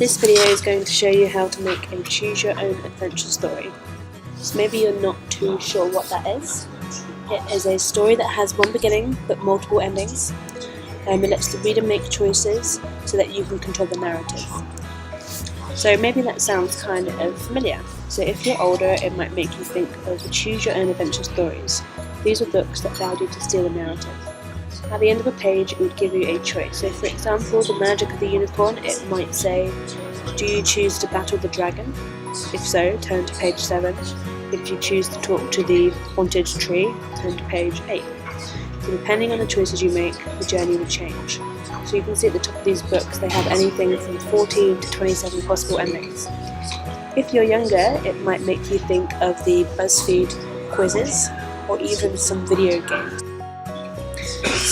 This video is going to show you how to make a choose your own adventure story. So maybe you're not too sure what that is. It is a story that has one beginning but multiple endings. It lets the reader make choices so that you can control the narrative. So maybe that sounds kind of familiar. So if you're older, it might make you think of the choose your own adventure stories. These are books that allowed you to steal the narrative. At the end of a page, it would give you a choice. So for example, The Magic of the Unicorn, it might say, do you choose to battle the dragon? If so, turn to page 7. If you choose to talk to the haunted tree, turn to page 8. So depending on the choices you make, the journey will change. So you can see at the top of these books, they have anything from 14 to 27 possible endings. If you're younger, it might make you think of the BuzzFeed quizzes, or even some video games.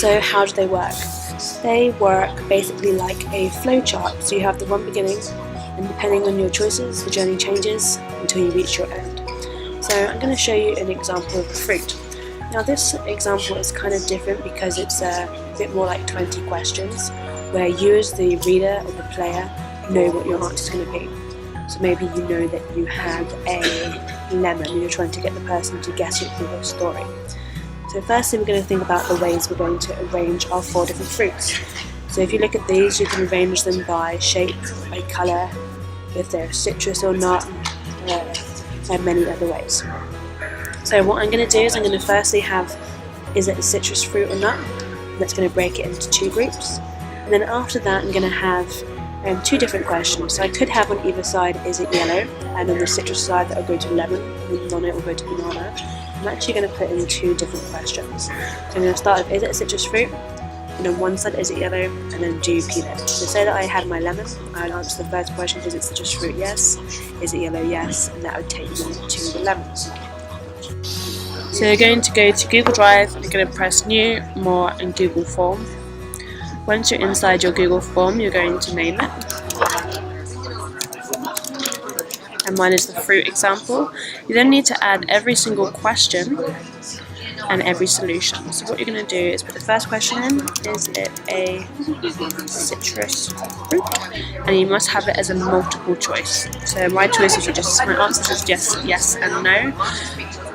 So how do they work? They work basically like a flowchart. So you have the one beginning, and depending on your choices, the journey changes until you reach your end. So I'm going to show you an example of a fruit. Now this example is kind of different because it's a bit more like 20 questions, where you as the reader or the player know what your answer is going to be. So maybe you know that you have a lemon and you're trying to get the person to guess it through your story. So firstly, we're going to think about the ways we're going to arrange our 4 different fruits. So if you look at these, you can arrange them by shape, by colour, if they're citrus or not, and many other ways. So what I'm going to do is I'm going to firstly have, is it a citrus fruit or not? That's going to break it into 2 groups. And then after that, I'm going to have 2 different questions. So I could have on either side, is it yellow? And on the citrus side, that will go to lemon, and on it will go to banana. I'm actually going to put in 2 different questions. So I'm going to start with, is it a citrus fruit? And on one side, is it yellow? And then do you peel it? So say that I had my lemon, I would answer the first question, is it citrus fruit? Yes. Is it yellow? Yes. And that would take me to the lemon. So you're going to go to Google Drive, you're going to press New, More and Google Form. Once you're inside your Google Form, you're going to name it. And mine is the fruit example. You then need to add every single question and every solution. So what you're going to do is put the first question in, is it a citrus fruit? And you must have it as a multiple choice. So my choices are just, my answers is yes, yes and no.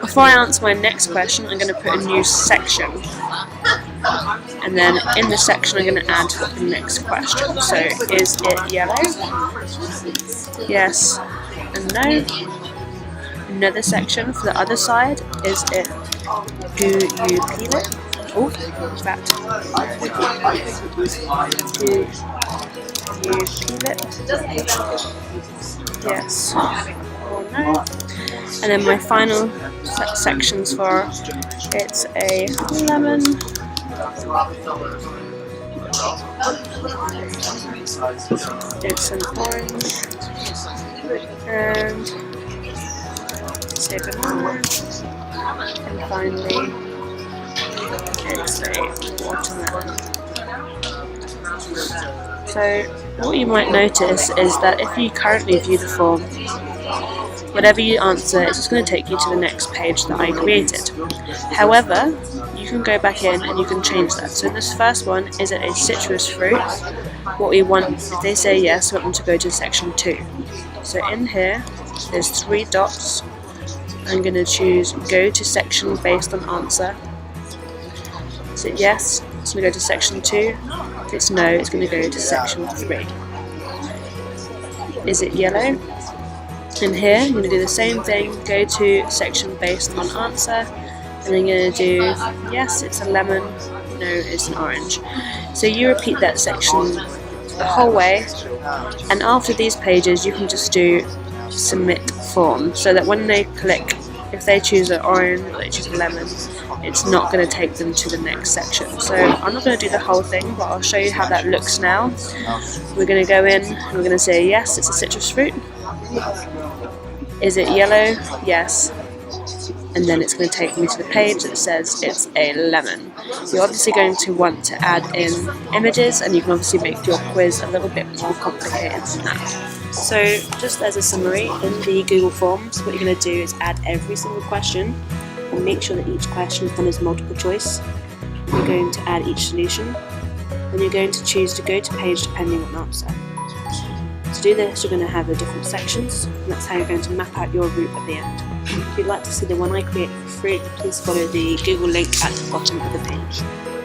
Before I answer my next question, I'm going to put a new section. And then in the section I'm going to add the next question. So is it yellow? Yes and no. Another section for the other side, is it, do you peel it? Oh, that. Do you peel it? Yes or no. And then my final sections for, it's a lemon, it's an orange, and say banana, and finally it's a watermelon. So what you might notice is that if you currently view the form, whatever you answer, it's just going to take you to the next page that I created. However, you can go back in and you can change that. So in this first one, is it a citrus fruit? What we want, if they say yes, we want them to go to section 2. So in here, there's 3 dots. I'm going to choose go to section based on answer. Is it yes? It's going to go to section 2. If it's no, it's going to go to section 3. Is it yellow? In here, I'm going to do the same thing, go to section based on answer, and I'm going to do yes, it's a lemon, no, it's an orange. So you repeat that section the whole way, and after these pages you can just do submit form, so that when they click, if they choose an orange or they choose a lemon, it's not going to take them to the next section. So I'm not going to do the whole thing, but I'll show you how that looks now. We're going to go in and we're going to say yes, it's a citrus fruit. Is it yellow? Yes. And then it's going to take me to the page that says it's a lemon. You're obviously going to want to add in images, and you can obviously make your quiz a little bit more complicated than that. So just as a summary, in the Google Forms, what you're going to do is add every single question and make sure that each question is done as multiple choice. You're going to add each solution, and you're going to choose to go to page depending on answer. To do this, you're going to have the different sections, and that's how you're going to map out your route at the end. If you'd like to see the one I create for free, please follow the Google link at the bottom of the page.